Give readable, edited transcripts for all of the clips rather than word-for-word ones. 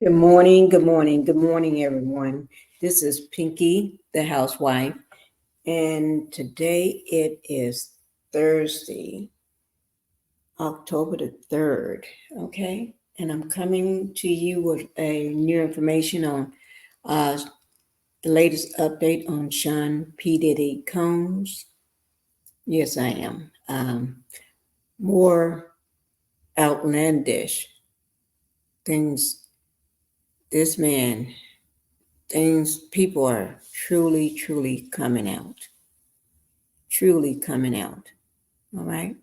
Good morning, good morning, good morning, everyone. This is Pinky, the housewife, and today it is Thursday, October the 3rd, okay? And I'm coming to you with a new information on uh, the latest update on Sean P. Diddy Combs. Yes, I am. More outlandish things. This man people are truly coming out. Truly coming out. All right.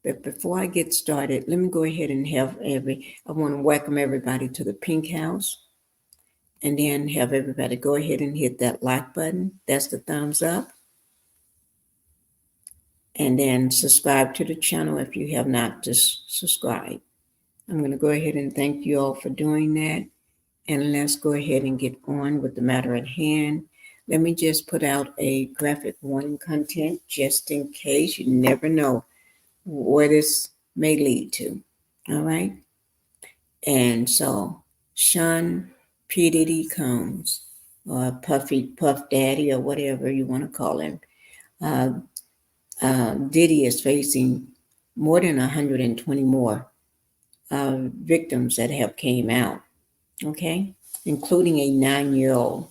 But before I get started, let me go ahead and I want to welcome everybody to the Pink House and then have everybody go ahead and hit that like button. That's the thumbs up. And then subscribe to the channel if you have not just subscribed. I'm going to go ahead and thank you all for doing that. And let's go ahead and get on with the matter at hand. Let me just put out a graphic warning content just in case. You never know where this may lead to. All right. And so Sean P. Diddy Combs, or Puffy Puff Daddy, or whatever you want to call him, uh, Diddy is facing more than 120 more victims that have came out. Okay, including a 9-year-old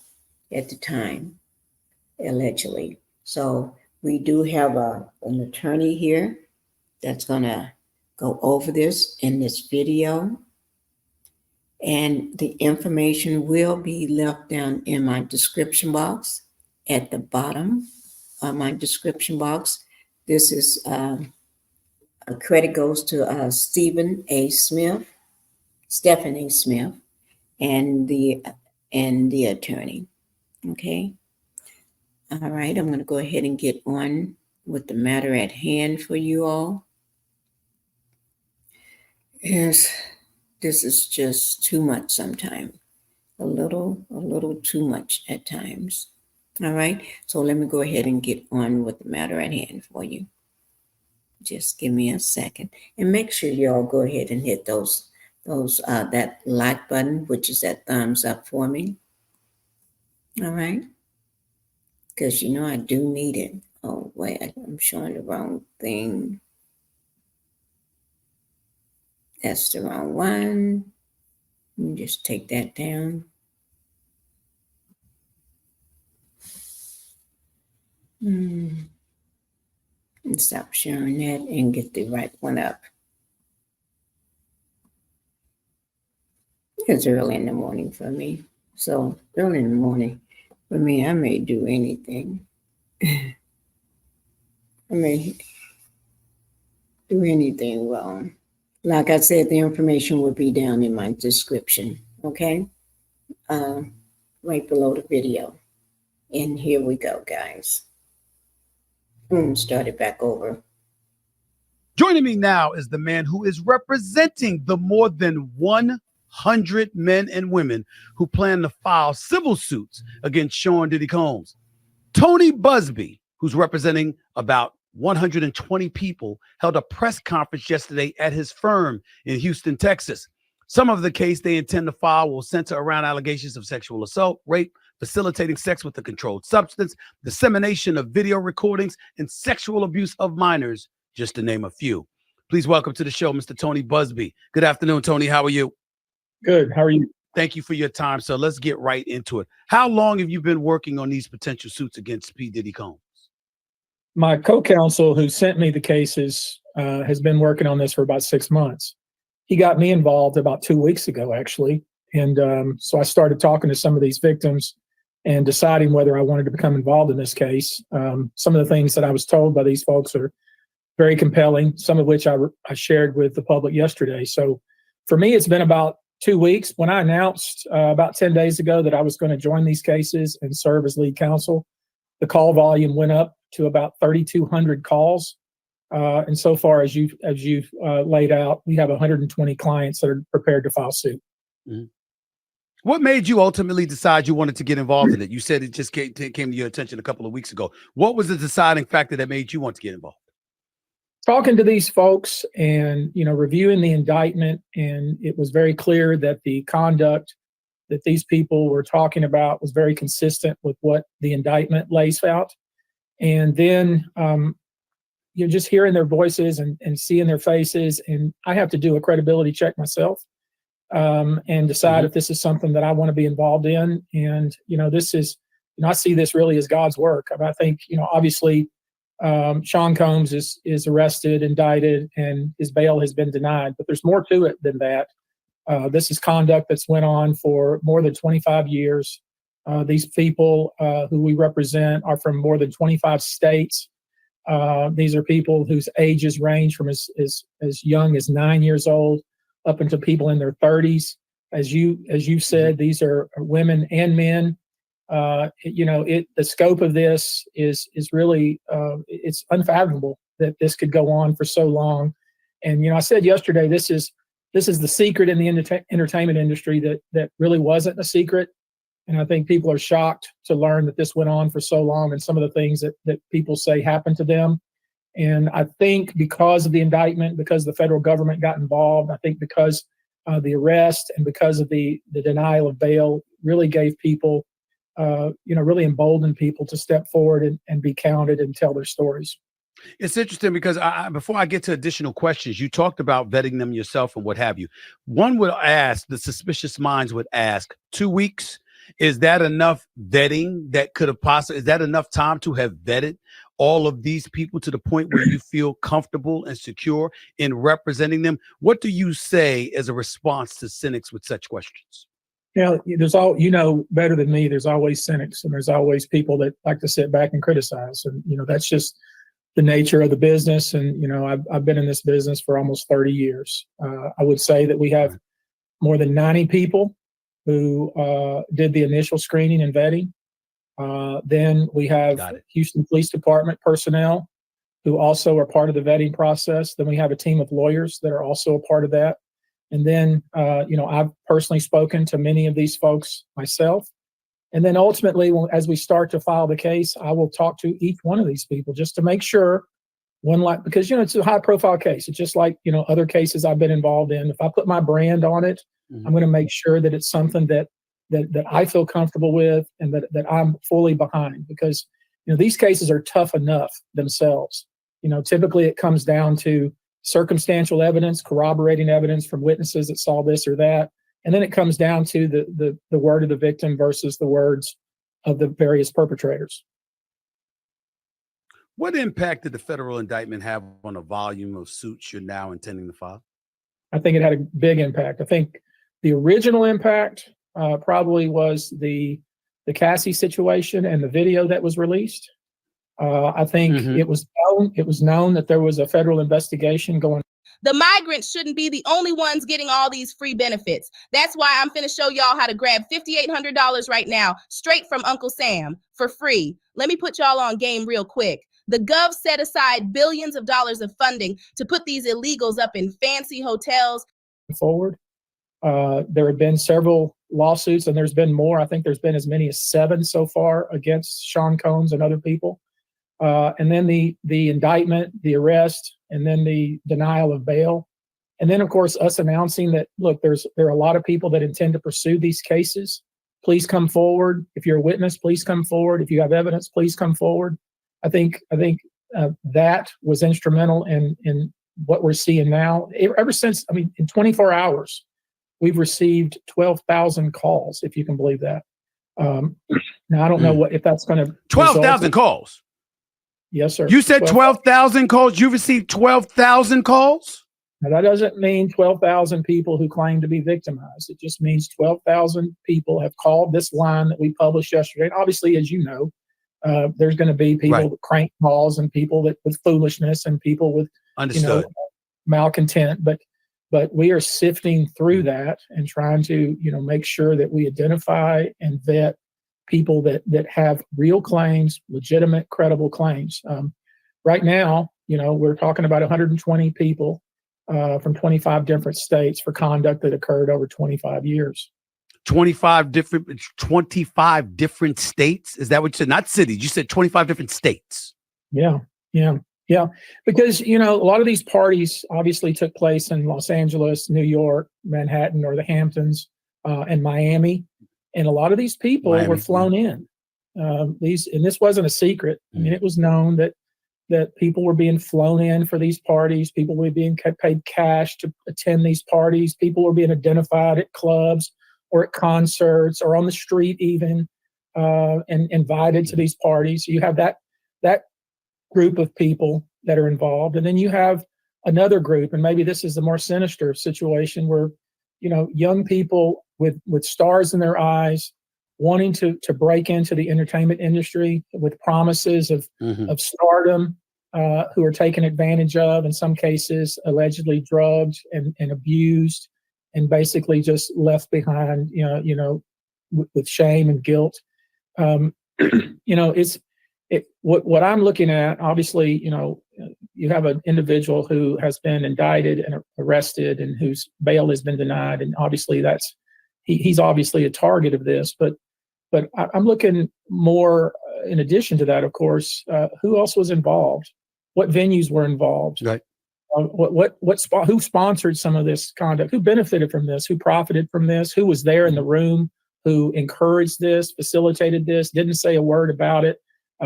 at the time, allegedly. So we do have an attorney here that's going to go over this in this video. And the information will be left down in my description box at the bottom of my description box. This is a credit goes to Stephen A. Smith, and the attorney. Okay. All right. I'm going to go ahead and get on with the matter at hand for you all. Yes, this is just too much sometimes. A little too much at times. All right. So let me go ahead and get on with the matter at hand for you. Just give me a second, and make sure you all go ahead and hit that like button, which is that thumbs up for me. All right. Because I do need it. Oh, wait, I'm showing the wrong thing. That's the wrong one. Let me just take that down. And stop sharing that and get the right one up. It's early in the morning for me. So early in the morning for me, I may do anything. I may do anything wrong. Like I said, the information will be down in my description, okay? Right below the video. And here we go, guys. Start it back over. Joining me now is the man who is representing the more than 100 men and women who plan to file civil suits against Sean Diddy Combs. Tony Busby, who's representing about 120 people, held a press conference yesterday at his firm in Houston, Texas. Some of the case they intend to file will center around allegations of sexual assault, rape, facilitating sex with a controlled substance, dissemination of video recordings, and sexual abuse of minors, just to name a few. Please welcome to the show, Mr. Tony Busby. Good afternoon, Tony. How are you? Good. How are you? Thank you for your time. So let's get right into it. How long have you been working on these potential suits against P. Diddy Combs? My co-counsel who sent me the cases has been working on this for about 6 months. He got me involved about 2 weeks ago, actually. And so I started talking to some of these victims and deciding whether I wanted to become involved in this case. Some of the things that I was told by these folks are very compelling, some of which I shared with the public yesterday. So for me, it's been about 2 weeks. When I announced about 10 days ago that I was going to join these cases and serve as lead counsel, the call volume went up to about 3,200 calls. And so far, as you've laid out, we have 120 clients that are prepared to file suit. Mm-hmm. What made you ultimately decide you wanted to get involved in it? You said it just came to your attention a couple of weeks ago. What was the deciding factor that made you want to get involved? talking to these folks and, reviewing the indictment, and it was very clear that the conduct that these people were talking about was very consistent with what the indictment lays out. And then you're just hearing their voices and seeing their faces, and I have to do a credibility check myself and decide if this is something that I want to be involved in. And, this is, I see this really as God's work. I think, obviously, Sean Combs is arrested, indicted, and his bail has been denied. But there's more to it than that. This is conduct that's went on for more than 25 years. These people who we represent are from more than 25 states. These are people whose ages range from as young as 9 years old up into people in their 30s. As you said, these are women and men. The scope of this is really it's unfathomable that this could go on for so long. And I said yesterday, this is the secret in the entertainment industry that really wasn't a secret. And I think people are shocked to learn that this went on for so long, and some of the things that people say happened to them. And I think because of the indictment, because the federal government got involved, I think because the arrest and because of the denial of bail really gave people, really emboldened people to step forward and be counted and tell their stories. It's interesting because before I get to additional questions, you talked about vetting them yourself and what have you. One would ask, the suspicious minds would ask, 2 weeks, is that enough vetting that could have possibly, is that enough time to have vetted all of these people to the point where you feel comfortable and secure in representing them? What do you say as a response to cynics with such questions? There's better than me, there's always cynics, and there's always people that like to sit back and criticize. And, that's just the nature of the business. And, I've been in this business for almost 30 years. I would say that we have more than 90 people who did the initial screening and vetting. Then we have Houston Police Department personnel who also are part of the vetting process. Then we have a team of lawyers that are also a part of that. And then, I've personally spoken to many of these folks myself. And then ultimately, as we start to file the case, I will talk to each one of these people just to make sure because, it's a high profile case. It's just like, other cases I've been involved in. If I put my brand on it, I'm going to make sure that it's something that I feel comfortable with and that I'm fully behind, because, these cases are tough enough themselves. Typically it comes down to circumstantial evidence, corroborating evidence from witnesses that saw this or that. And then it comes down to the word of the victim versus the words of the various perpetrators. What impact did the federal indictment have on the volume of suits you're now intending to file? I think it had a big impact. I think the original impact probably was the Cassie situation and the video that was released. I think it was known that there was a federal investigation going. The migrants shouldn't be the only ones getting all these free benefits. That's why I'm finna show y'all how to grab $5,800 right now, straight from Uncle Sam, for free. Let me put y'all on game real quick. The Gov set aside billions of dollars of funding to put these illegals up in fancy hotels. Forward, there have been several lawsuits, and there's been more. I think there's been as many as 7 so far against Sean Combs and other people. And then the indictment, the arrest, and then the denial of bail. And then, of course, us announcing that, look, there are a lot of people that intend to pursue these cases. Please come forward. If you're a witness, please come forward. If you have evidence, please come forward. I think that was instrumental in what we're seeing now. Ever since, in 24 hours, we've received 12,000 calls, if you can believe that. Now, I don't know if that's going to 12,000 calls. Yes, sir. You said 12,000 calls. You received 12,000 calls? Now, that doesn't mean 12,000 people who claim to be victimized. It just means 12,000 people have called this line that we published yesterday. And obviously, as you know, there's going to be people with crank calls and people with foolishness and people with malcontent. But we are sifting through that and trying to make sure that we identify and vet people that have real claims, legitimate, credible claims. Right now, we're talking about 120 people from 25 different states for conduct that occurred over 25 years. 25 different states? Is that what you said? Not cities. You said 25 different states. Yeah. Yeah, because, a lot of these parties obviously took place in Los Angeles, New York, Manhattan, or the Hamptons, and Miami. And a lot of these people were flown in. And this wasn't a secret. I mean, it was known that people were being flown in for these parties. People were being paid cash to attend these parties. People were being identified at clubs or at concerts or on the street even, and invited to these parties. So you have that group of people that are involved. And then you have another group, and maybe this is the more sinister situation where, young people with stars in their eyes wanting to break into the entertainment industry with promises of stardom, who are taken advantage of, in some cases allegedly drugged and abused, and basically just left behind, with shame and guilt. What I'm looking at, obviously, you have an individual who has been indicted and arrested and whose bail has been denied, and obviously he's obviously a target of this. But I'm looking more, in addition to that, of course, who else was involved? What venues were involved? Right. Who sponsored some of this conduct? Who benefited from this? Who profited from this? Who was there in the room? Who encouraged this? Facilitated this? Didn't say a word about it?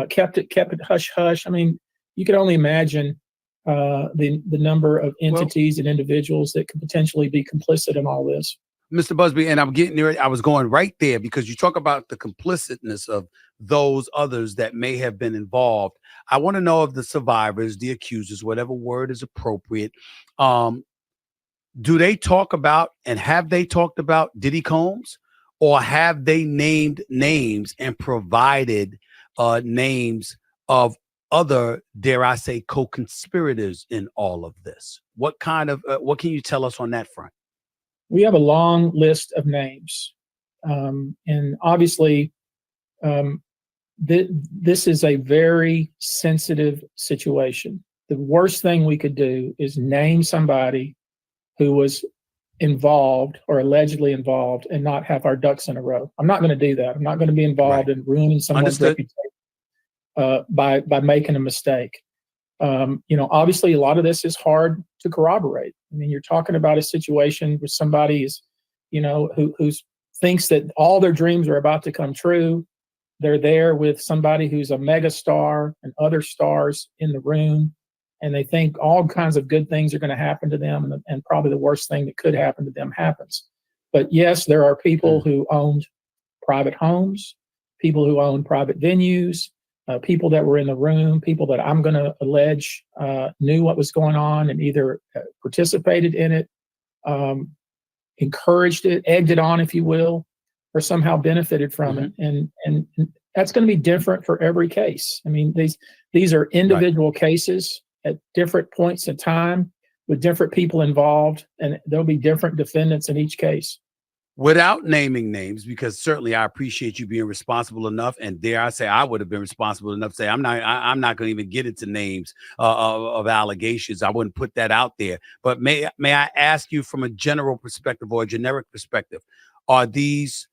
Kept it hush hush. I mean, you can only imagine the number of entities and individuals that could potentially be complicit in all this. Mr. Busby, and I'm getting there. I was going right there because you talk about the complicitness of those others that may have been involved. I want to know of the survivors, the accusers, whatever word is appropriate. Do they talk about, and have they talked about Diddy Combs, or have they named names and provided names of other, dare I say, co-conspirators in all of this? What can you tell us on that front? We have a long list of names. And obviously, this is a very sensitive situation. The worst thing we could do is name somebody who was involved or allegedly involved and not have our ducks in a row. I'm not going to do that. I'm not going to be involved in ruining someone's reputation by making a mistake. Obviously a lot of this is hard to corroborate. I mean, you're talking about a situation where somebody is, who thinks that all their dreams are about to come true. They're there with somebody who's a mega star and other stars in the room, and they think all kinds of good things are going to happen to them, and probably the worst thing that could happen to them happens. But yes, there are people who owned private homes, people who owned private venues, people that were in the room, people that I'm going to allege knew what was going on and either participated in it, encouraged it, egged it on, if you will, or somehow benefited from it. And that's going to be different for every case. I mean, these are individual cases at different points in time with different people involved, and there'll be different defendants in each case. Without naming names, because certainly I appreciate you being responsible enough, and dare I say I would have been responsible enough to say I'm not going to even get into names of allegations. I wouldn't put that out there. But may I ask you from a general perspective or a generic perspective, are these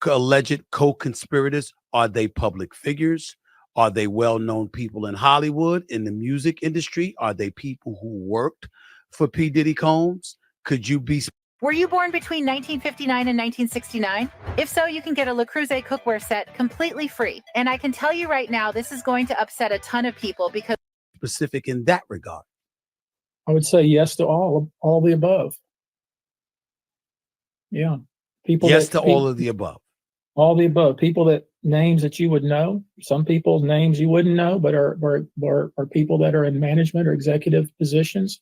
alleged co-conspirators, are they public figures? Are they well-known people in Hollywood, in the music industry? Are they people who worked for P. Diddy Combs? Could you be... Were you born between 1959 and 1969? If so, you can get a Le Creuset cookware set completely free. And I can tell you right now, this is going to upset a ton of people because... Specific in that regard. I would say yes to all the above. Yeah. Yes to all of the above. All the above. People that names that you would know, some people's names you wouldn't know, but are people that are in management or executive positions.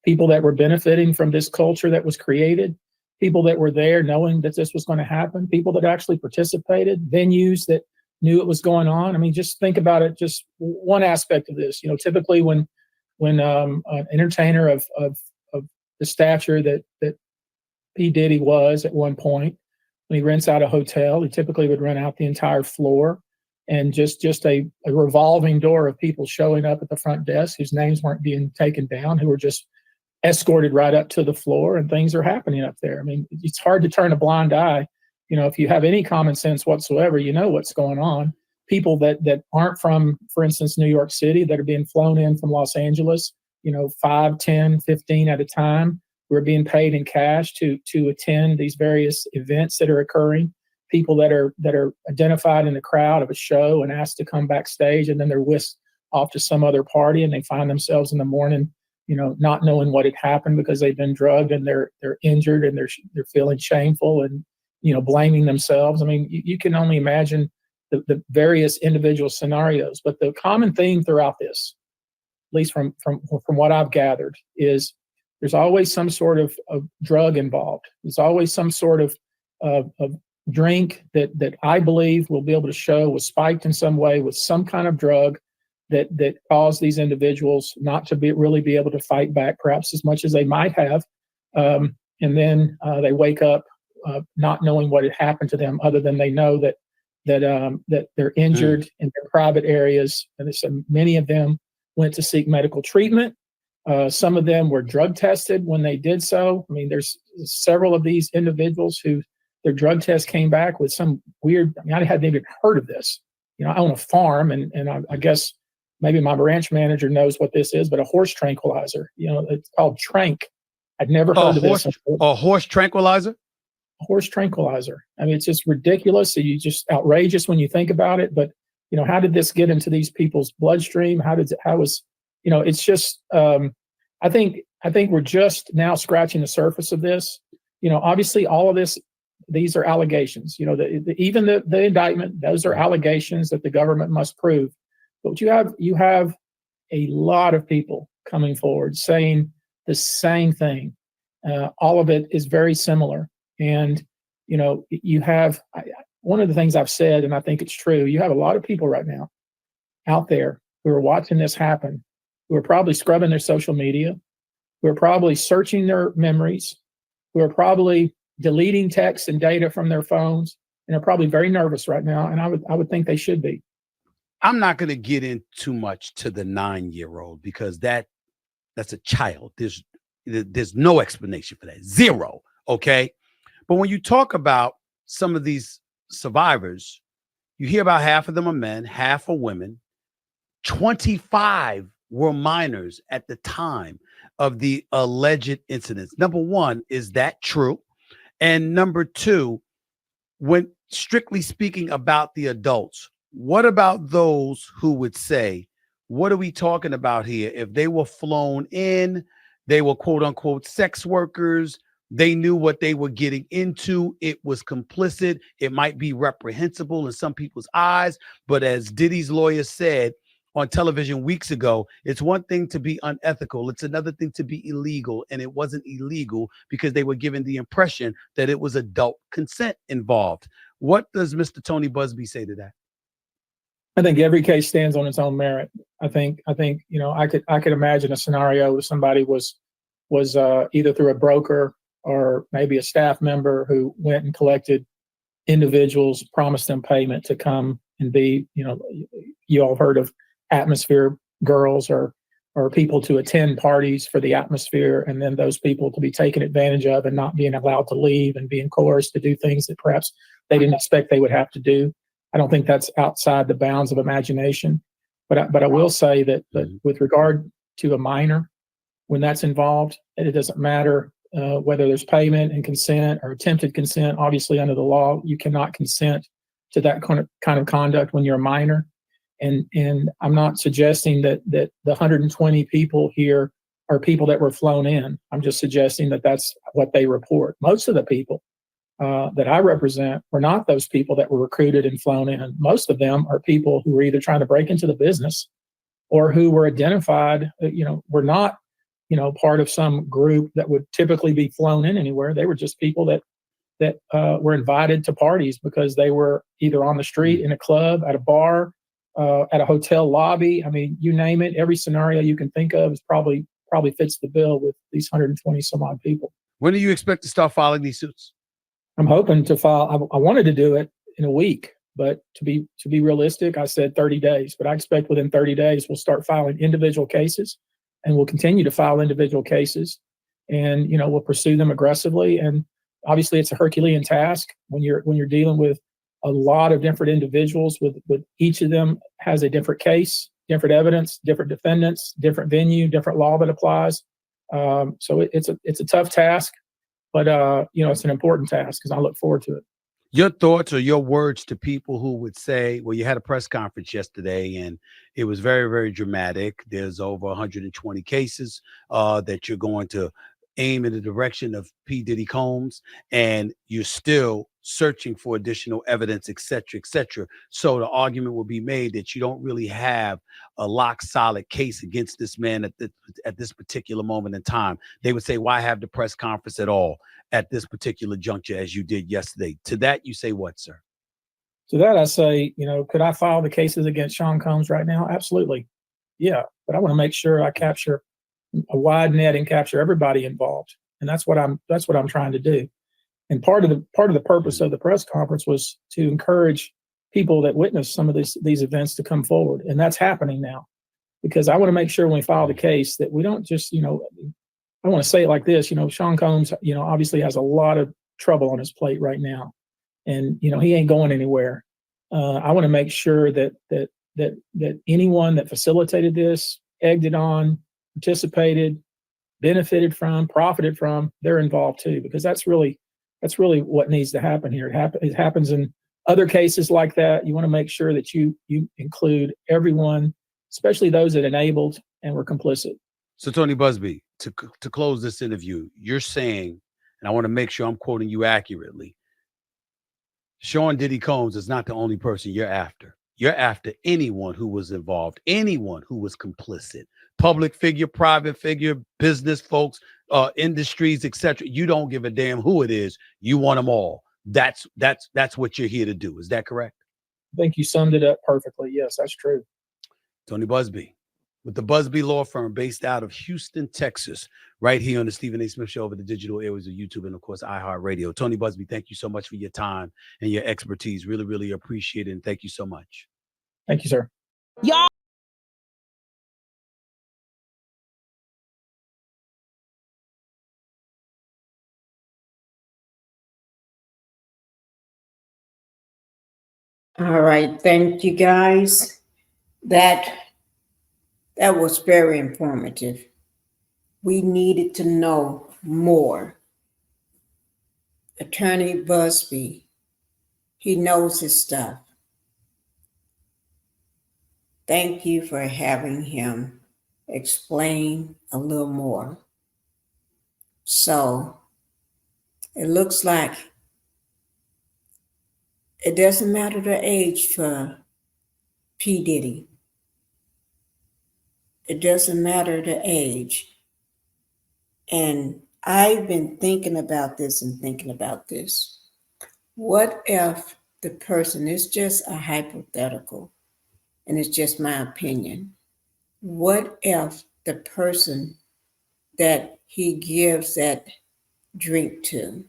People that were benefiting from this culture that was created, people that were there knowing that this was going to happen, people that actually participated, venues that knew it was going on. I mean, just think about it, just one aspect of this. Typically when an entertainer of the stature that P. Diddy was at one point, when he rents out a hotel, he typically would rent out the entire floor, and just a revolving door of people showing up at the front desk whose names weren't being taken down, who were just escorted right up to the floor, and things are happening up there. I mean, it's hard to turn a blind eye. If you have any common sense whatsoever, you know what's going on. people that aren't from, for instance, New York City, that are being flown in from Los Angeles, 5, 10, 15 at a time, who are being paid in cash to attend these various events that are occurring. People that are identified in the crowd of a show and asked to come backstage, and then they're whisked off to some other party, and they find themselves in the morning, not knowing what had happened because they've been drugged, and they're injured, and they're feeling shameful and blaming themselves. I mean, you can only imagine the various individual scenarios, but the common theme throughout this, at least from what I've gathered, is there's always some sort of drug involved. There's always some sort of drink that I believe will be able to show was spiked in some way with some kind of drug that caused these individuals not to really be able to fight back, perhaps as much as they might have. And then they wake up not knowing what had happened to them, other than they know that they're injured in their private areas. And many of them went to seek medical treatment. Some of them were drug tested when they did so. I mean, there's several of these individuals who their drug test came back with some weird, I hadn't even heard of this. I own a farm, and I guess maybe my ranch manager knows what this is, but a horse tranquilizer, it's called Trank. I'd never heard of this. A horse tranquilizer? A horse tranquilizer. I mean, it's just ridiculous. You just outrageous when you think about it. But, how did this get into these people's bloodstream? It's just, I think we're just now scratching the surface of this. Obviously all of this, these are allegations, even the indictment, those are allegations that the government must prove. But you have a lot of people coming forward saying the same thing. All of it is very similar. And, you have, one of the things I've said, and I think it's true, you have a lot of people right now out there who are watching this happen, who are probably scrubbing their social media, who are probably searching their memories, who are probably deleting texts and data from their phones, and are probably very nervous right now. And I would think they should be. I'm not going to get in too much to the 9-year-old because that's a child. There's no explanation for that. Zero. Okay. But when you talk about some of these survivors, you hear about half of them are men, half are women. 25 were minors at the time of the alleged incidents. Number one, is that true? And number two, when strictly speaking about the adults, what about those who would say, what are we talking about here? If they were flown in, they were quote unquote sex workers, they knew what they were getting into, it was complicit, it might be reprehensible in some people's eyes, but as Diddy's lawyer said on television weeks ago, it's one thing to be unethical, it's another thing to be illegal, and it wasn't illegal because they were given the impression that it was adult consent involved. What does Mr. Tony Busby say to that? I think every case stands on its own merit. I think I could imagine a scenario where somebody was either through a broker or maybe a staff member who went and collected individuals, promised them payment to come and be, you all have heard of atmosphere girls or people to attend parties for the atmosphere, and then those people to be taken advantage of and not being allowed to leave and being coerced to do things that perhaps they didn't expect they would have to do. I don't think that's outside the bounds of imagination. But I will say that with regard to a minor, when that's involved, it doesn't matter whether there's payment and consent or attempted consent. Obviously, under the law, you cannot consent to that kind of conduct when you're a minor. And I'm not suggesting that the 120 people here are people that were flown in. I'm just suggesting that that's what they report. Most of the people that I represent were not those people that were recruited and flown in. Most of them are people who were either trying to break into the business or who were identified, were not, part of some group that would typically be flown in anywhere. They were just people that were invited to parties because they were either on the street, in a club, at a bar, at a hotel lobby. I mean, you name it. Every scenario you can think of is probably fits the bill with these 120 some odd people. When do you expect to start filing these suits? I'm hoping to file. I wanted to do it in a week, but to be realistic, I said 30 days. But I expect within 30 days we'll start filing individual cases, and we'll continue to file individual cases, and we'll pursue them aggressively. And obviously, it's a Herculean task when you're dealing with a lot of different individuals with each of them has a different case, different evidence, different defendants, different venue, different law that applies. So it's a tough task, but it's an important task because I look forward to it. Your thoughts or your words to people who would say, well, you had a press conference yesterday and it was very, very dramatic. There's over 120 cases that you're going to aim in the direction of P. Diddy Combs, and you're still searching for additional evidence, et cetera, et cetera. So the argument will be made that you don't really have a lock solid case against this man at this particular moment in time. They would say, why have the press conference at all at this particular juncture as you did yesterday? To that, you say what, sir? To that, I say, could I file the cases against Sean Combs right now? Absolutely. Yeah. But I want to make sure I capture a wide net and capture everybody involved. And that's what I'm trying to do. And part of the purpose of the press conference was to encourage people that witnessed some of these events to come forward. And that's happening now, because I want to make sure when we file the case that we don't just, I want to say it like this, Sean Combs, obviously has a lot of trouble on his plate right now. And, he ain't going anywhere. I want to make sure that anyone that facilitated this, egged it on, participated, benefited from, profited from, they're involved too, because that's really what needs to happen here. It happens in other cases like that. You want to make sure that you include everyone, especially those that enabled and were complicit. So Tony Busby, to close this interview, you're saying, and I want to make sure I'm quoting you accurately, Sean Diddy Combs is not the only person you're after. You're after anyone who was involved, anyone who was complicit, public figure, private figure, business folks, industries, etc. You don't give a damn who it is. You want them all. That's what you're here to do. Is that correct? I think you summed it up perfectly. Yes, that's true. Tony Busby with the Busby Law Firm based out of Houston, Texas, right here on the Stephen A. Smith Show over the digital airways of YouTube and, of course, iHeartRadio. Tony Busby, thank you so much for your time and your expertise. Really, really appreciate it. And thank you so much. Thank you, sir. Y'all. All right. Thank you, guys. That was very informative. We needed to know more. Attorney Busby, he knows his stuff. Thank you for having him explain a little more. So it looks like it doesn't matter the age for P. Diddy. It doesn't matter the age. And I've been thinking about this. What if the person is just a hypothetical, and it's just my opinion? What if the person that he gives that drink to,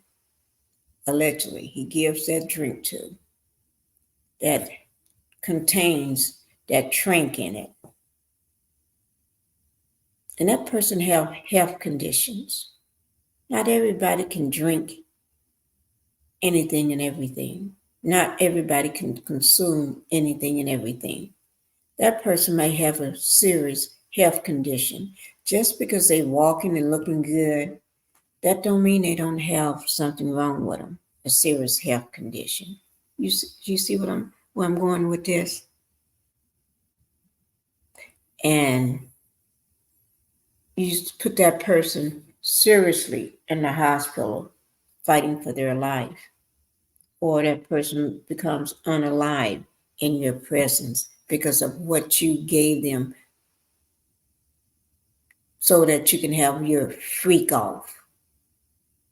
allegedly he gives that drink to, that contains that drink in it, and that person have health conditions? Not everybody can drink anything and everything. Not everybody can consume anything and everything. That person may have a serious health condition. Just because they're walking and looking good, that don't mean they don't have something wrong with them, a serious health condition. You see where I'm going with this? And you put that person seriously in the hospital fighting for their life, or that person becomes unalive in your presence because of what you gave them so that you can have your freak off.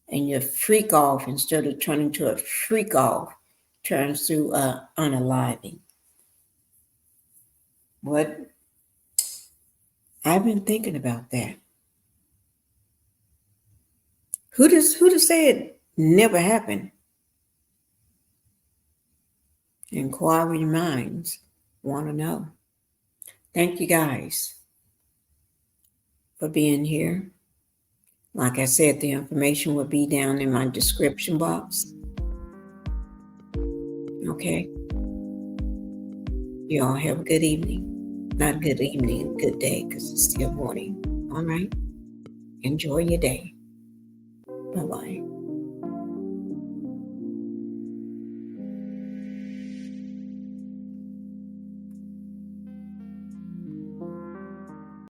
And your freak off, instead of turning to a freak off, turns to unaliving. What? I've been thinking about that. Who to say it never happened? Inquiry minds want to know. Thank you guys for being here. Like I said, the information will be down in my description box. Okay? You all have a good evening. Not good evening, good day, because it's still morning. All right? Enjoy your day. Bye-bye.